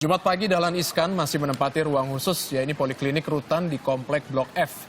Jumat pagi, Dahlan Iskan masih menempati ruang khusus, yaitu Poliklinik Rutan di Komplek Blok F.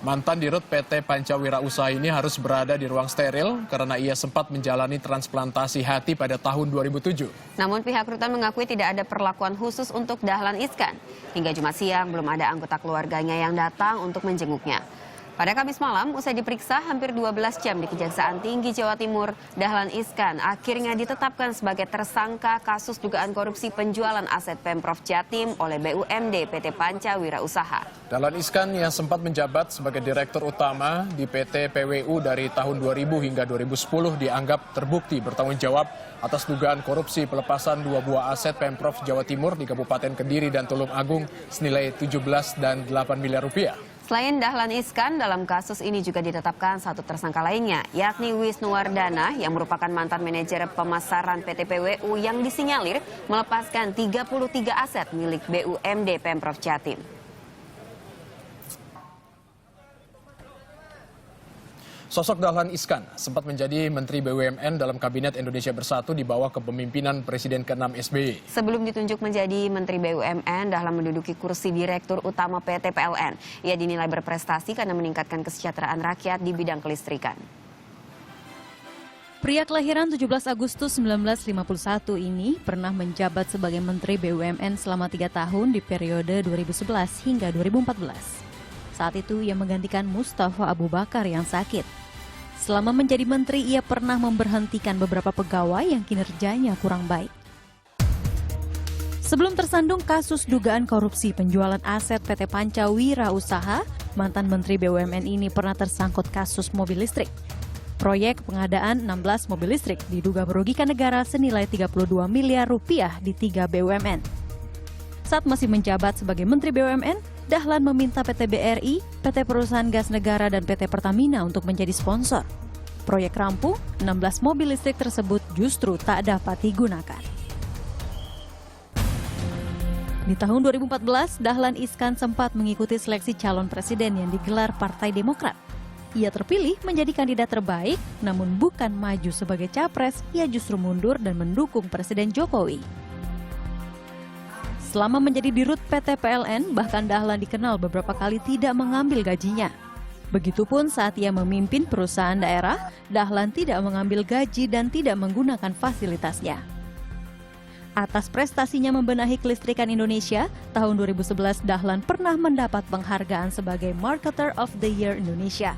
Mantan Dirut PT Pancawira Usaha ini harus berada di ruang steril karena ia sempat menjalani transplantasi hati pada tahun 2007. Namun pihak Rutan mengakui tidak ada perlakuan khusus untuk Dahlan Iskan. Hingga Jumat siang belum ada anggota keluarganya yang datang untuk menjenguknya. Pada Kamis malam, usai diperiksa hampir 12 jam di Kejaksaan Tinggi Jawa Timur, Dahlan Iskan akhirnya ditetapkan sebagai tersangka kasus dugaan korupsi penjualan aset Pemprov Jatim oleh BUMD PT Pancawira Usaha. Dahlan Iskan yang sempat menjabat sebagai Direktur Utama di PT PWU dari tahun 2000 hingga 2010 dianggap terbukti bertanggung jawab atas dugaan korupsi pelepasan 2 buah aset Pemprov Jawa Timur di Kabupaten Kediri dan Tulung Agung senilai 17 dan 8 miliar rupiah. Selain Dahlan Iskan, dalam kasus ini juga ditetapkan satu tersangka lainnya, yakni Wisnuwardana yang merupakan mantan manajer pemasaran PT PWU yang disinyalir melepaskan 33 aset milik BUMD Pemprov Jatim. Sosok Dahlan Iskan sempat menjadi Menteri BUMN dalam Kabinet Indonesia Bersatu di bawah kepemimpinan Presiden ke-6 SBY. Sebelum ditunjuk menjadi Menteri BUMN, Dahlan menduduki kursi Direktur Utama PT PLN. Ia dinilai berprestasi karena meningkatkan kesejahteraan rakyat di bidang kelistrikan. Pria kelahiran 17 Agustus 1951 ini pernah menjabat sebagai Menteri BUMN selama 3 tahun di periode 2011 hingga 2014. Saat itu ia menggantikan Mustafa Abu Bakar yang sakit. Selama menjadi menteri, ia pernah memberhentikan beberapa pegawai yang kinerjanya kurang baik. Sebelum tersandung kasus dugaan korupsi penjualan aset PT Pancawira Usaha, mantan Menteri BUMN ini pernah tersangkut kasus mobil listrik. Proyek pengadaan 16 mobil listrik diduga merugikan negara senilai 32 miliar rupiah di 3 BUMN. Saat masih menjabat sebagai Menteri BUMN, Dahlan meminta PT BRI, PT Perusahaan Gas Negara, dan PT Pertamina untuk menjadi sponsor. Proyek rampung, 16 mobil listrik tersebut justru tak dapat digunakan. Di tahun 2014, Dahlan Iskan sempat mengikuti seleksi calon presiden yang digelar Partai Demokrat. Ia terpilih menjadi kandidat terbaik, namun bukan maju sebagai capres, ia justru mundur dan mendukung Presiden Jokowi. Selama menjadi dirut PT PLN, bahkan Dahlan dikenal beberapa kali tidak mengambil gajinya. Begitupun saat ia memimpin perusahaan daerah, Dahlan tidak mengambil gaji dan tidak menggunakan fasilitasnya. Atas prestasinya membenahi kelistrikan Indonesia, tahun 2011 Dahlan pernah mendapat penghargaan sebagai Marketer of the Year Indonesia.